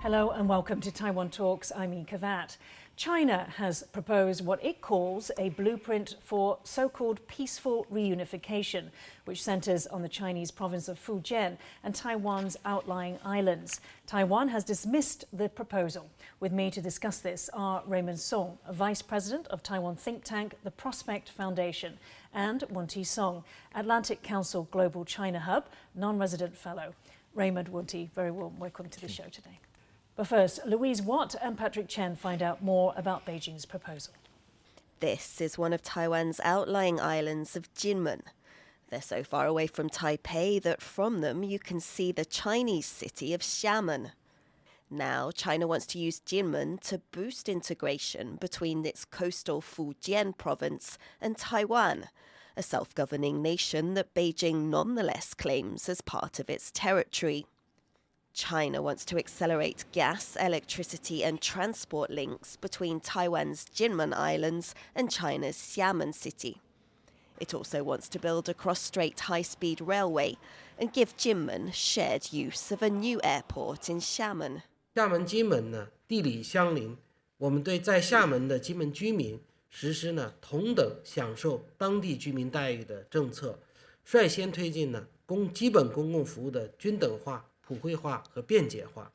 Hello and welcome to Taiwan Talks. I'm Ika Vat. China has proposed what it calls a blueprint for so-called peaceful reunification, which centres on the Chinese province of Fujian and Taiwan's outlying islands. Taiwan has dismissed the proposal. With me to discuss this are Raymond Sung, Vice President of Taiwan think tank The Prospect Foundation, and Wen-Ti Sung, Atlantic Council Global China Hub, non-resident fellow. Raymond, Wen-Ti, very warm welcome to the show today. But first, Louise Watt and Patrick Chen find out more about Beijing's proposal. This is one of Taiwan's outlying islands of Kinmen. They're so far away from Taipei that from them you can see the Chinese city of Xiamen. Now, China wants to use Kinmen to boost integration between its coastal Fujian province and Taiwan, a self-governing nation that Beijing nonetheless claims as part of its territory. China wants to accelerate gas, electricity and transport links between Taiwan's Kinmen Islands and China's Xiamen city. It also wants to build a cross-strait high-speed railway and give Kinmen shared use of a new airport in Xiamen. 厦门金门呢，地理相邻，我们对在厦门的金门居民实施呢同等享受当地居民待遇的政策，率先推进呢基本公共服务的均等化、普惠化和便捷化，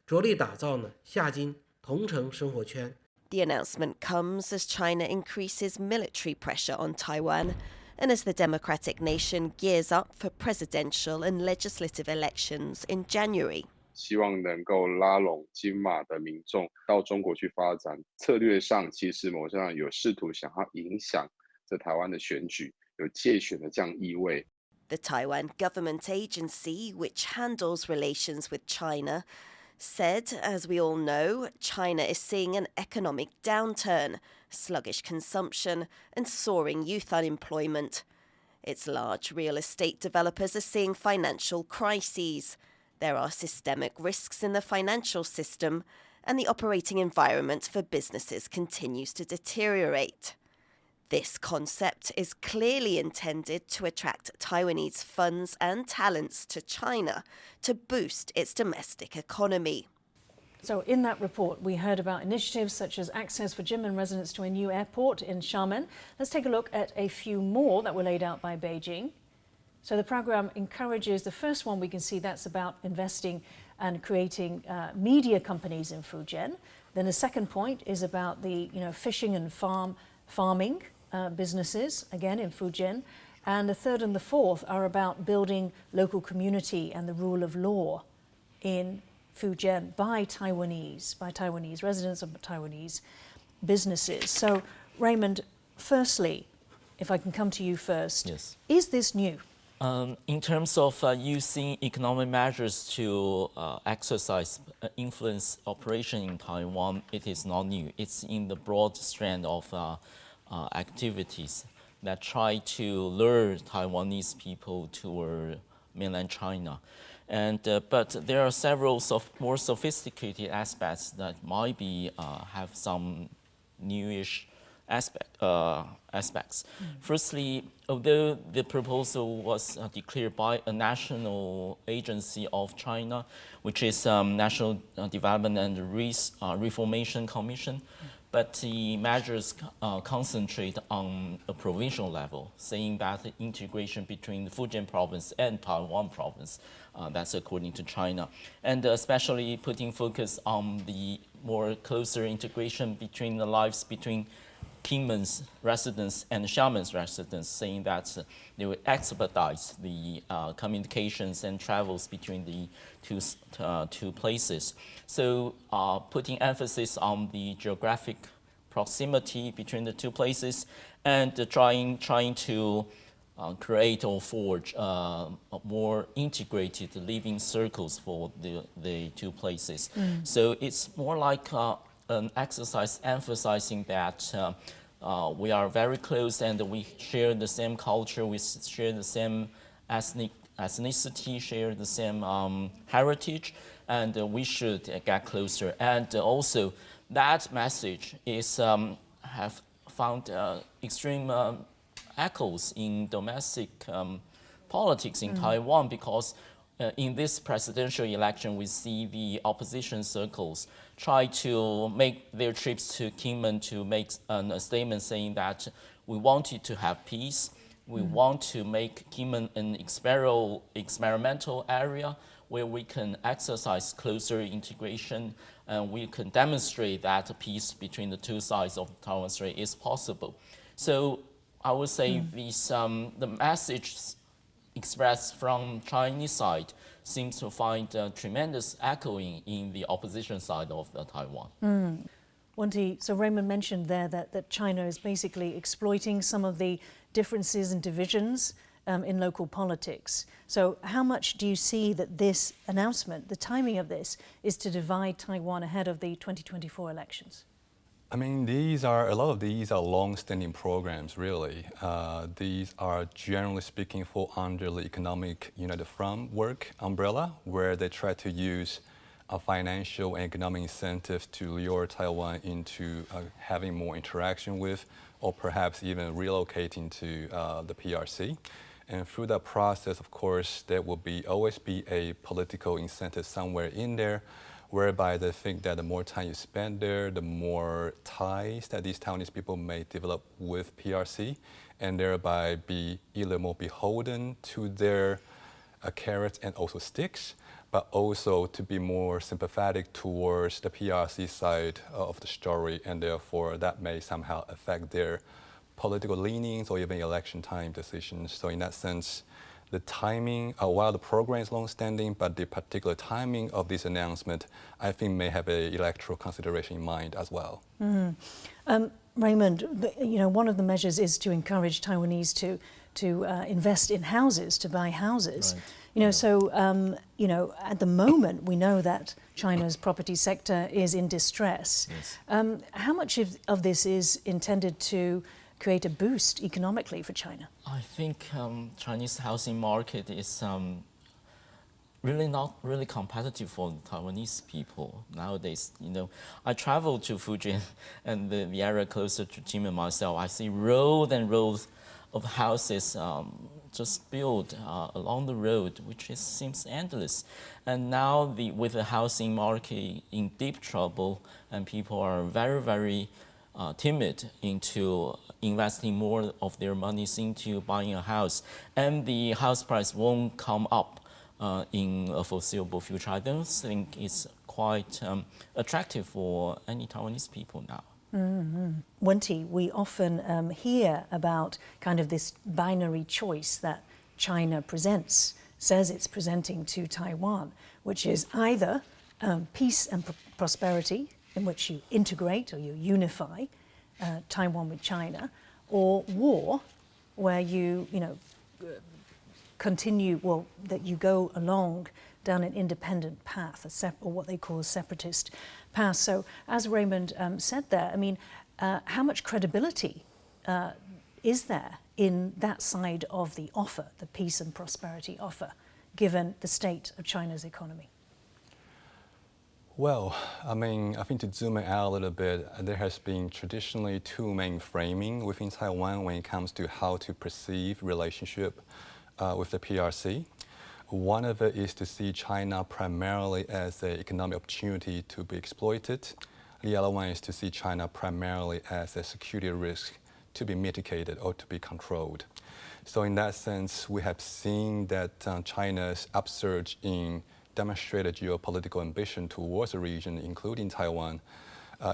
着力打造呢厦金同城生活圈。 The announcement comes as China increases military pressure on Taiwan and as the democratic nation gears up for presidential and legislative elections in January. 希望能够拉拢金马的民众到中国去发展，策略上其实某种上有试图想要影响这台湾的选举，有介选的这样意味。 The Taiwan government agency, which handles relations with China, said, as we all know, China is seeing an economic downturn, sluggish consumption, and soaring youth unemployment. Its large real estate developers are seeing financial crises. There are systemic risks in the financial system, and the operating environment for businesses continues to deteriorate. This concept is clearly intended to attract Taiwanese funds and talents to China to boost its domestic economy. So in that report, we heard about initiatives such as access for Kinmen residents to a new airport in Xiamen. Let's take a look at a few more that were laid out by Beijing. So the program encourages, the first one we can see that's about investing and creating media companies in Fujian. Then the second point is about the fishing and farming businesses, again in Fujian. And the third and the fourth are about building local community and the rule of law in Fujian by Taiwanese residents of Taiwanese businesses. So Raymond, firstly, if I can come to you first, yes. Is this new? In terms of using economic measures to exercise influence operation in Taiwan, it is not new. It's in the broad strand of activities that try to lure Taiwanese people toward mainland China. And but there are several more sophisticated aspects that might be have some newish aspects. Firstly, although the proposal was declared by a national agency of China, which is National Development and Reformation Commission, but the measures concentrate on a provincial level, saying that the integration between the Fujian province and Taiwan province, that's according to China, and especially putting focus on the more closer integration between the lives between Kinmen's residents and Xiamen's residents, saying that they will expedite the communications and travels between the two places. So putting emphasis on the geographic proximity between the two places and trying to create or forge more integrated living circles for the two places. So it's more like an exercise emphasizing that we are very close and we share the same culture, we share the same ethnicity, share the same heritage, and we should get closer. And also, that message is have found extreme echoes in domestic politics in Taiwan, because in this presidential election, we see the opposition circles try to make their trips to Kinmen to make a statement saying that we wanted to have peace. We want to make Kinmen an experimental area where we can exercise closer integration and we can demonstrate that peace between the two sides of the Taiwan Strait is possible. So I would say the message expressed from Chinese side seems to find tremendous echoing in the opposition side of Taiwan. Wen-Ti, so Raymond mentioned there that China is basically exploiting some of the differences and divisions in local politics. So how much do you see that this announcement, the timing of this, is to divide Taiwan ahead of the 2024 elections? I mean, a lot of these are long-standing programs, really. These are, generally speaking, fall under the Economic United Framework umbrella, where they try to use financial and economic incentives to lure Taiwan into having more interaction with, or perhaps even relocating to the PRC. And through that process, of course, there will always be a political incentive somewhere in there, whereby they think that the more time you spend there, the more ties that these Taiwanese people may develop with PRC, and thereby be either more beholden to their carrots and also sticks, but also to be more sympathetic towards the PRC side of the story, and therefore that may somehow affect their political leanings or even election time decisions. So in that sense, the timing, while the program is long-standing, but the particular timing of this announcement, I think may have an electoral consideration in mind as well. Raymond, one of the measures is to encourage Taiwanese to invest in houses, to buy houses. Right. So at the moment we know that China's property sector is in distress. Yes. How much of this is intended to create a boost economically for China? I think Chinese housing market is really not really competitive for Taiwanese people nowadays. I travel to Fujian and the area closer to Kinmen myself. I see rows and rows of houses just built along the road, which seems endless. And now with the housing market in deep trouble, and people are very, very timid into investing more of their monies into buying a house, and the house price won't come up in a foreseeable future. I don't think it's quite attractive for any Taiwanese people now. Wen-Ti, we often hear about kind of this binary choice that China says it's presenting to Taiwan, which is either peace and prosperity, in which you integrate or you unify Taiwan with China, or war, where you continue, that you go along down an independent path, or what they call a separatist path. So as Raymond said there, I mean, how much credibility is there in that side of the offer, the peace and prosperity offer, given the state of China's economy? Well, I mean, I think to zoom out a little bit, there has been traditionally two main framing within Taiwan when it comes to how to perceive relationship with the PRC. One of it is to see China primarily as an economic opportunity to be exploited. The other one is to see China primarily as a security risk to be mitigated or to be controlled. So in that sense, we have seen that China's upsurge in demonstrated geopolitical ambition towards the region, including Taiwan,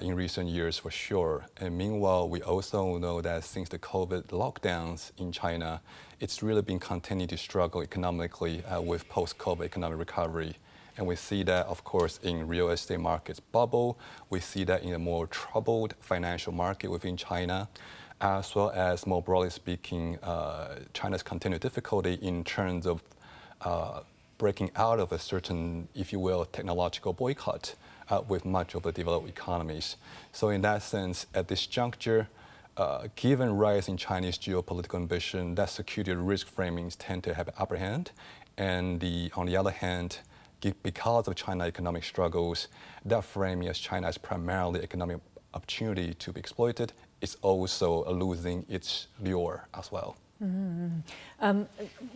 in recent years for sure. And meanwhile, we also know that since the COVID lockdowns in China, it's really been continuing to struggle economically with post-COVID economic recovery. And we see that, of course, in real estate markets bubble. We see that in a more troubled financial market within China, as well as, more broadly speaking, China's continued difficulty in terms of breaking out of a certain, if you will, technological boycott with much of the developed economies. So in that sense, at this juncture, given rise in Chinese geopolitical ambition, that security risk framings tend to have an upper hand. And on the other hand, because of China's economic struggles, that framing as China as primarily economic opportunity to be exploited is also losing its lure as well.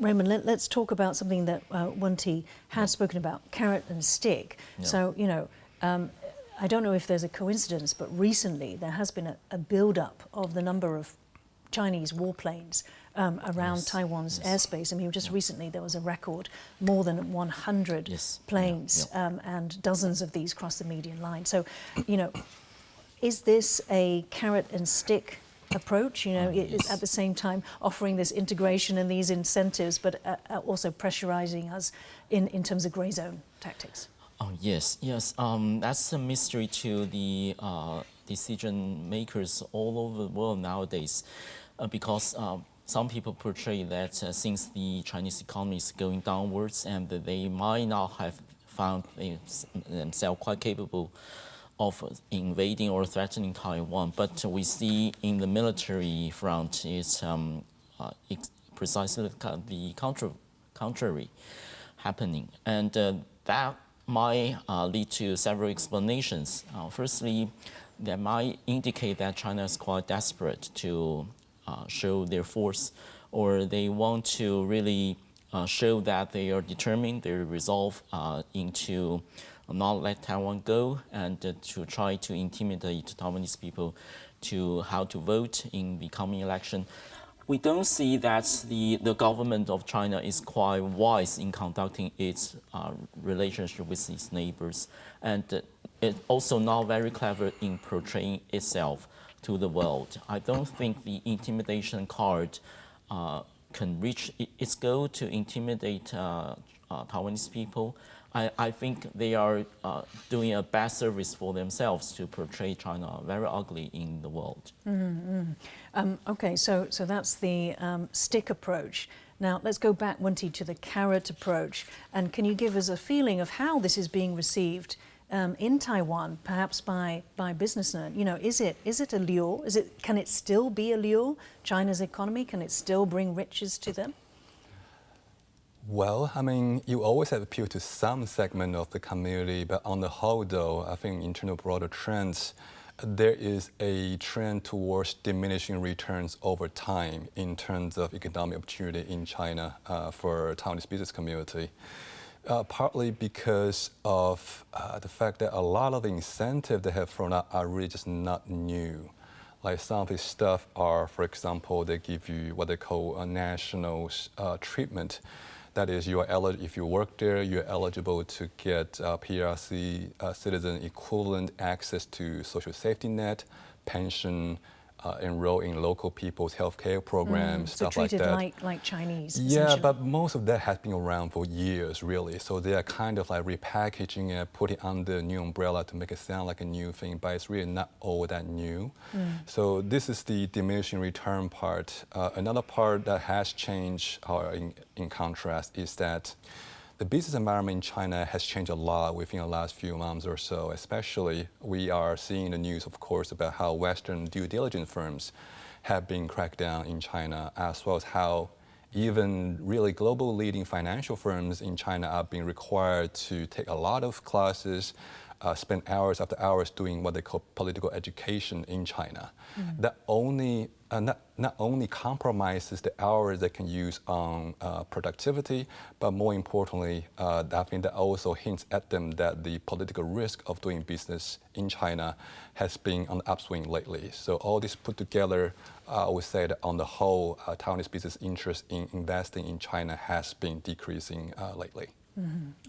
Raymond, let's talk about something that Wen-Ti has spoken about, carrot and stick. Yeah. So, I don't know if there's a coincidence, but recently there has been a build-up of the number of Chinese warplanes around Taiwan's airspace. I mean, just recently there was a record, more than 100 planes, and dozens of these crossed the median line. So, is this a carrot and stick approach? It's at the same time offering this integration and these incentives, but also pressurizing us in terms of grey zone tactics. Oh, yes. That's a mystery to the decision makers all over the world nowadays, because some people portray that since the Chinese economy is going downwards and that they might not have found themselves quite capable of invading or threatening Taiwan, but we see in the military front it's precisely the contrary happening, and that might lead to several explanations. Firstly, that might indicate that China is quite desperate to show their force, or they want to really show that they are determined, their resolve into not let Taiwan go, and to try to intimidate Taiwanese people to how to vote in the coming election. We don't see that the government of China is quite wise in conducting its relationship with its neighbors, and it's also not very clever in portraying itself to the world. I don't think the intimidation card can reach its goal to intimidate Taiwanese people. I think they are doing a bad service for themselves to portray China very ugly in the world. Okay, so that's the stick approach. Now let's go back, Wen-Ti, to the carrot approach. And can you give us a feeling of how this is being received in Taiwan, perhaps by businessmen? Is it a lure? Can it still be a lure? China's economy, can it still bring riches to them? Well, I mean, you always have appeal to some segment of the community, but on the whole, though, I think in terms of broader trends, there is a trend towards diminishing returns over time in terms of economic opportunity in China for Taiwanese business community. Partly because of the fact that a lot of the incentives they have thrown out are really just not new. Like some of this stuff are, for example, they give you what they call a national treatment. That is, if you work there, you're eligible to get PRC citizen equivalent access to social safety net, pension, enroll in local people's healthcare programs, stuff like that. So treated like Chinese. Yeah, but most of that has been around for years, really. So they are kind of like repackaging it, putting under a new umbrella to make it sound like a new thing, but it's really not all that new. So this is the diminishing return part. Another part that has changed, in contrast, is that the business environment in China has changed a lot within the last few months or so. Especially, we are seeing the news, of course, about how Western due diligence firms have been cracked down in China, as well as how even really global leading financial firms in China are being required to take a lot of classes, spend hours after hours doing what they call political education in China. That not only compromises the hours they can use on productivity, but more importantly, I think that also hints at them that the political risk of doing business in China has been on the upswing lately. So all this put together, I would say that on the whole, Taiwanese business interest in investing in China has been decreasing lately.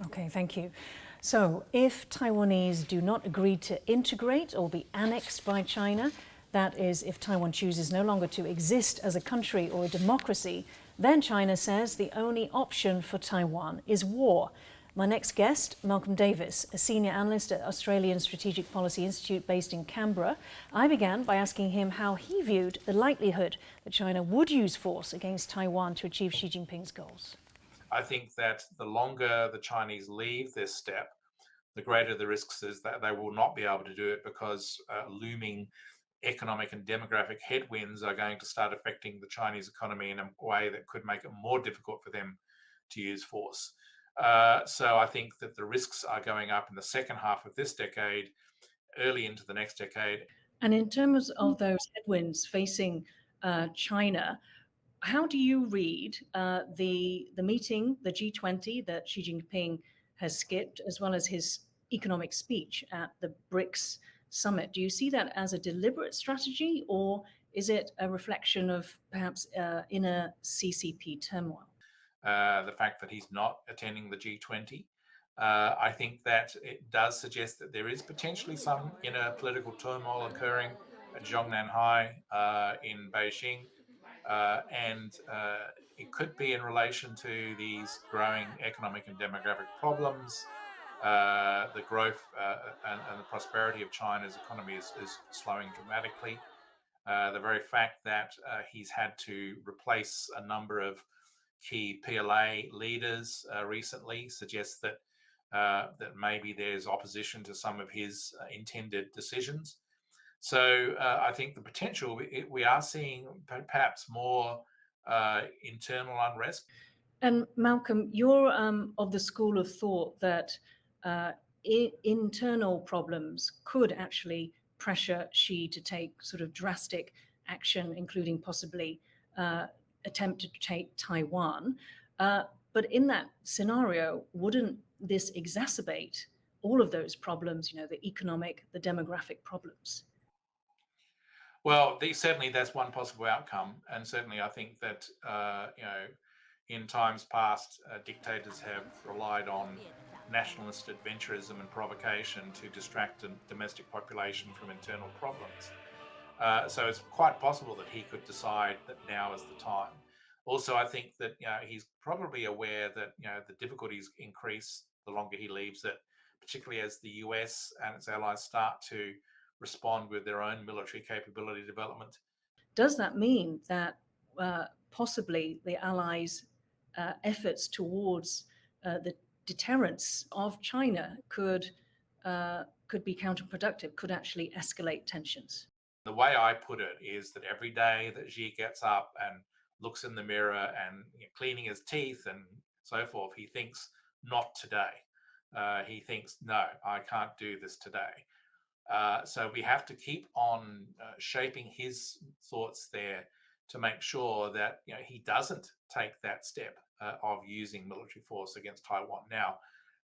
Okay, thank you. So if Taiwanese do not agree to integrate or be annexed by China, that is, if Taiwan chooses no longer to exist as a country or a democracy, then China says the only option for Taiwan is war. My next guest, Malcolm Davis, a senior analyst at Australian Strategic Policy Institute based in Canberra. I began by asking him how he viewed the likelihood that China would use force against Taiwan to achieve Xi Jinping's goals. I think that the longer the Chinese leave this step, the greater the risks is that they will not be able to do it, because looming economic and demographic headwinds are going to start affecting the Chinese economy in a way that could make it more difficult for them to use force. So I think that the risks are going up in the second half of this decade, early into the next decade. And in terms of those headwinds facing China, How do you read the meeting, the G20 that Xi Jinping has skipped, as well as his economic speech at the BRICS summit? Do you see that as a deliberate strategy, or is it a reflection of perhaps inner CCP turmoil? The fact that he's not attending the G20, I think that it does suggest that there is potentially some inner political turmoil occurring at Zhongnanhai in Beijing. And it could be in relation to these growing economic and demographic problems. The growth and the prosperity of China's economy is slowing dramatically. The very fact that he's had to replace a number of key PLA leaders recently suggests that that maybe there's opposition to some of his intended decisions. So I think the potential, we are seeing perhaps more internal unrest. And Malcolm, you're of the school of thought that internal problems could actually pressure Xi to take sort of drastic action, including possibly attempt to take Taiwan. But in that scenario, wouldn't this exacerbate all of those problems, the economic, the demographic problems? Well, certainly that's one possible outcome. And certainly I think that, in times past, dictators have relied on nationalist adventurism and provocation to distract a domestic population from internal problems. So it's quite possible that he could decide that now is the time. Also, I think that he's probably aware that the difficulties increase the longer he leaves it, particularly as the US and its allies start to respond with their own military capability development. Does that mean that possibly the Allies' efforts towards the deterrence of China could be counterproductive, could actually escalate tensions? The way I put it is that every day that Xi gets up and looks in the mirror and cleaning his teeth and so forth, he thinks, not today. He thinks, no, I can't do this today. So we have to keep on shaping his thoughts there to make sure that he doesn't take that step of using military force against Taiwan. Now,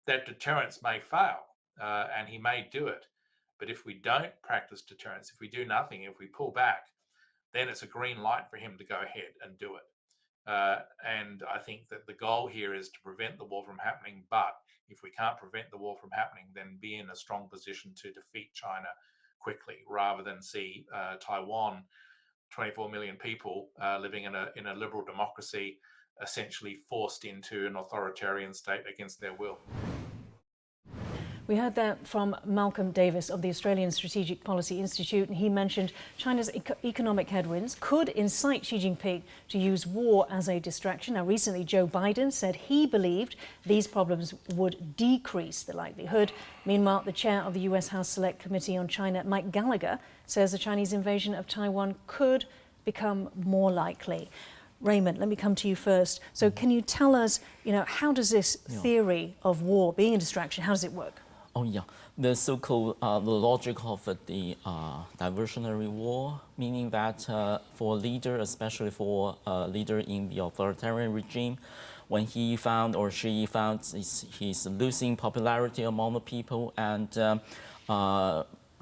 that deterrence may fail, and he may do it. But if we don't practice deterrence, if we do nothing, if we pull back, then it's a green light for him to go ahead and do it. And I think that the goal here is to prevent the war from happening. But if we can't prevent the war from happening, then be in a strong position to defeat China quickly, rather than see Taiwan, 24 million people living in a liberal democracy, essentially forced into an authoritarian state against their will. We heard that from Malcolm Davis of the Australian Strategic Policy Institute, and he mentioned China's economic headwinds could incite Xi Jinping to use war as a distraction. Now, recently, Joe Biden said he believed these problems would decrease the likelihood. Meanwhile, the chair of the US House Select Committee on China, Mike Gallagher, says the Chinese invasion of Taiwan could become more likely. Raymond, let me come to you first. So can you tell us, how does this theory of war being a distraction, how does it work? Oh yeah, the so-called the logic of the diversionary war, meaning that for a leader, especially for a leader in the authoritarian regime, when he found or she found he's losing popularity among the people and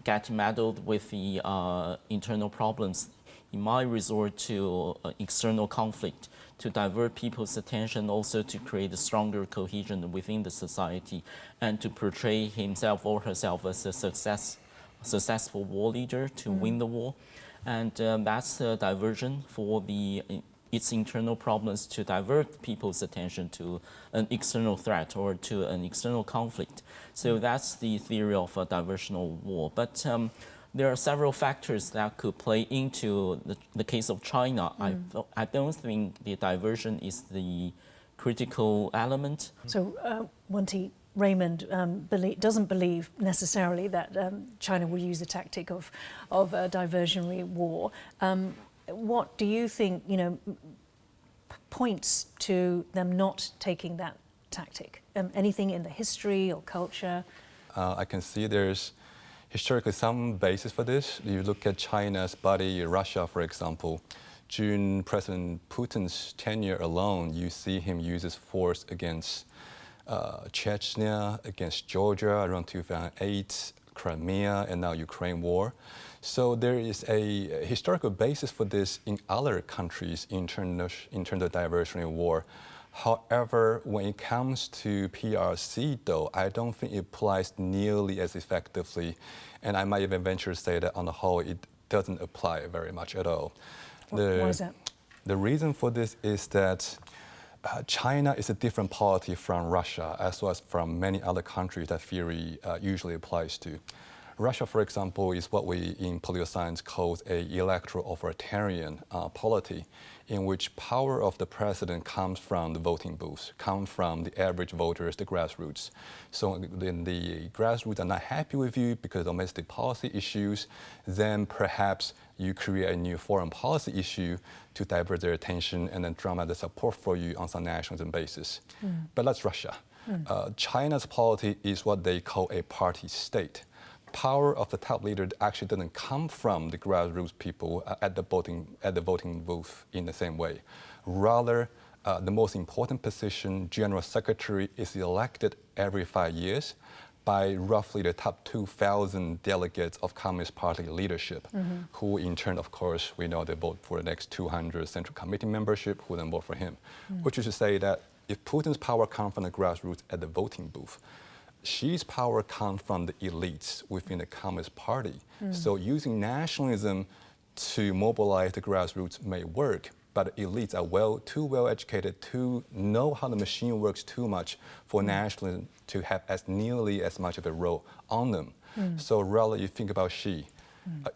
get meddled with the internal problems, he might resort to external conflict to divert people's attention, also to create a stronger cohesion within the society, and to portray himself or herself as a successful war leader to win the war. And that's the diversion for its internal problems, to divert people's attention to an external threat or to an external conflict. So that's the theory of a diversional war. But there are several factors that could play into the case of China. I don't think the diversion is the critical element. So, Wen-Ti, Raymond doesn't believe necessarily that China will use the tactic of a diversionary war. What do you think, points to them not taking that tactic? Anything in the history or culture? I can see there's historically some basis for this. You look at China's buddy Russia, for example. during President Putin's tenure alone, you see him use his force against Chechnya, against Georgia around 2008, Crimea, and now Ukraine war. So there is a historical basis for this in other countries in terms of diversionary war. However, when it comes to PRC, though, I don't think it applies nearly as effectively. And I might even venture to say that on the whole, it doesn't apply very much at all. Why is that? The reason for this is that China is a different polity from Russia, as well as from many other countries that theory usually applies to. Russia, for example, is what we in political science call an electoral authoritarian polity, in which power of the president comes from the voting booths, comes from the average voters, the grassroots. So when the grassroots are not happy with you because of domestic policy issues, then perhaps you create a new foreign policy issue to divert their attention and then drum out the support for you on some nationalism basis. But that's Russia. China's polity is what they call a party state. Power of the top leader actually doesn't come from the grassroots people at the voting booth in the same way. Rather, the most important position, General Secretary, is elected every 5 years by roughly the top 2,000 delegates of Communist Party leadership, who in turn, of course, we know they vote for the next 200 Central Committee membership, who then vote for him. Which is to say that if Putin's power comes from the grassroots at the voting booth, Xi's power comes from the elites within the Communist Party. So using nationalism to mobilize the grassroots may work, but the elites are too well educated to know how the machine works too much for nationalism to have nearly as much of a role on them. So rather you think about Xi.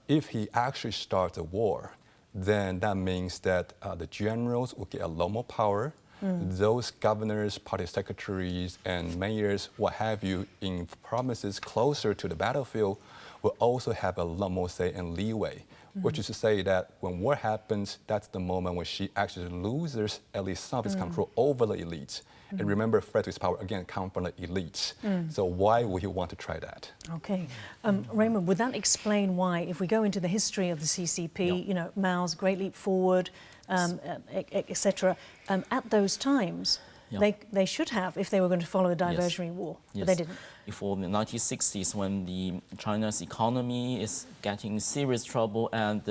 If he actually starts a war, then that means that the generals will get a lot more power. Those governors, party secretaries, and mayors, what have you, in provinces closer to the battlefield, will also have a lot more say and leeway. Which is to say that when war happens, that's the moment when she actually loses at least some of his control over the elites. And remember, Frederick's power, again, comes from the elites. So why would he want to try that? Okay. Raymond, would that explain why, if we go into the history of the CCP, you know, Mao's Great Leap Forward, etc., at those times, they should have, if they were going to follow a diversionary war, but they didn't. Before the 1960s, when China's economy is getting serious trouble and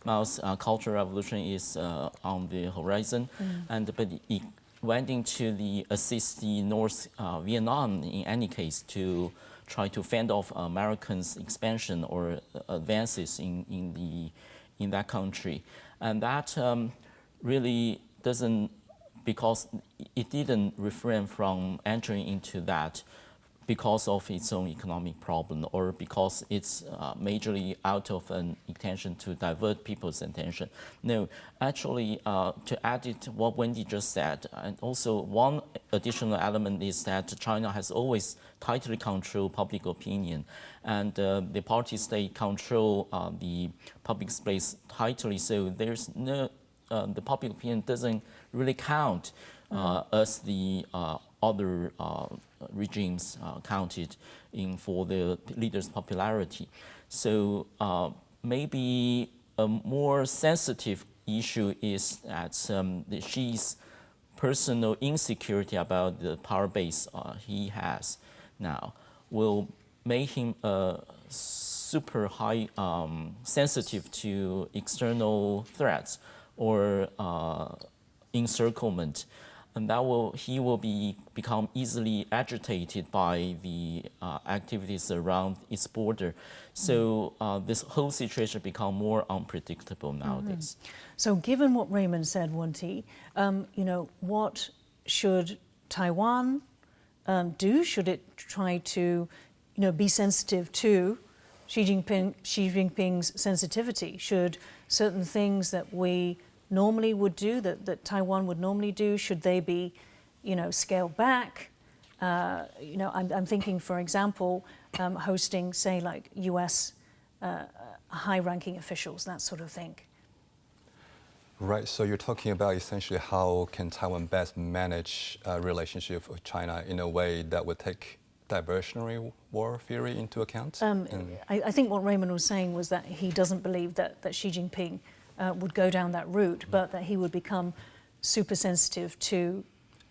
Mao's Cultural Revolution is on the horizon, but it went into assist the North Vietnam in any case to try to fend off Americans' expansion or advances in that country, and that really doesn't, because it didn't refrain from entering into that because of its own economic problem or because it's majorly out of an intention to divert people's attention. No, actually, to add it to what Wen-Ti just said, and also one additional element is that China has always tightly controlled public opinion, and the party state control the public space tightly, so there's no, the public opinion doesn't really count as the other regimes counted in for the leader's popularity. So maybe a more sensitive issue is that Xi's personal insecurity about the power base he has now will make him super high sensitive to external threats or encirclement, and he will become easily agitated by the activities around its border. So this whole situation become more unpredictable nowadays. So given what Raymond said, Wen-Ti, you know, what should Taiwan do? Should it try to, you know, be sensitive to Xi Jinping's sensitivity? Should certain things that we normally would do, that Taiwan would normally do, should they be, you know, scaled back? You know, I'm thinking, for example, hosting, say, like US high-ranking officials, that sort of thing. Right, so you're talking about essentially how can Taiwan best manage a relationship with China in a way that would take diversionary war theory into account? I think what Raymond was saying was that he doesn't believe that Xi Jinping would go down that route, but that he would become super sensitive to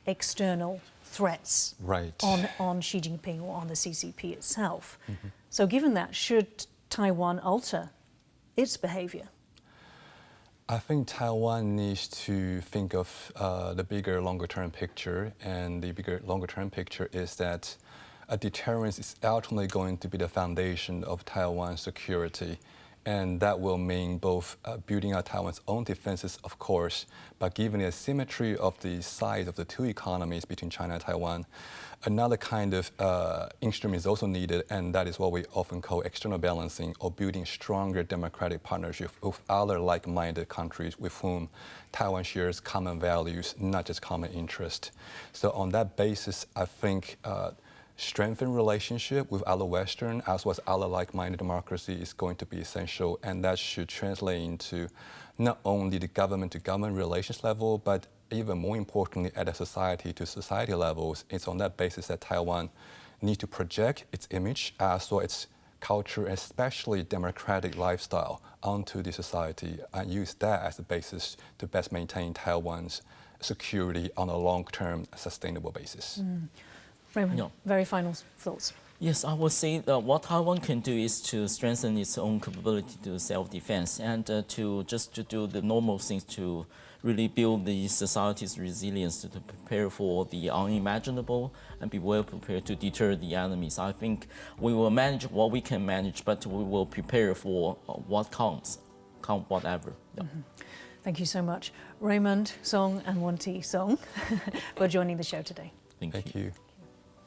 external threats on Xi Jinping or on the CCP itself. So given that, should Taiwan alter its behavior? I think Taiwan needs to think of the bigger, longer-term picture, and the bigger, longer-term picture is that a deterrence is ultimately going to be the foundation of Taiwan's security, and that will mean both building out Taiwan's own defenses, of course, but given the asymmetry of the size of the two economies between China and Taiwan, another kind of instrument is also needed, and that is what we often call external balancing, or building stronger democratic partnership with other like-minded countries with whom Taiwan shares common values, not just common interest. So on that basis, I think strengthen relationship with other Western as well as other like-minded democracy is going to be essential, and that should translate into not only the government-to-government relations level, but even more importantly at the society-to-society levels. It's on that basis that Taiwan needs to project its image as well as its culture, especially democratic lifestyle, onto the society, and use that as the basis to best maintain Taiwan's security on a long-term sustainable basis. Raymond, very final thoughts. Yes, I would say that what Taiwan can do is to strengthen its own capability to self-defense and to do the normal things to really build the society's resilience to prepare for the unimaginable and be well prepared to deter the enemies. I think we will manage what we can manage, but we will prepare for what comes, come whatever. Yeah. Thank you so much, Raymond Sung and Wen-Ti Sung, for joining the show today. Thank you.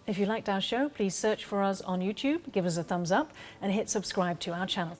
If you liked our show, please search for us on YouTube, give us a thumbs up, and hit subscribe to our channel.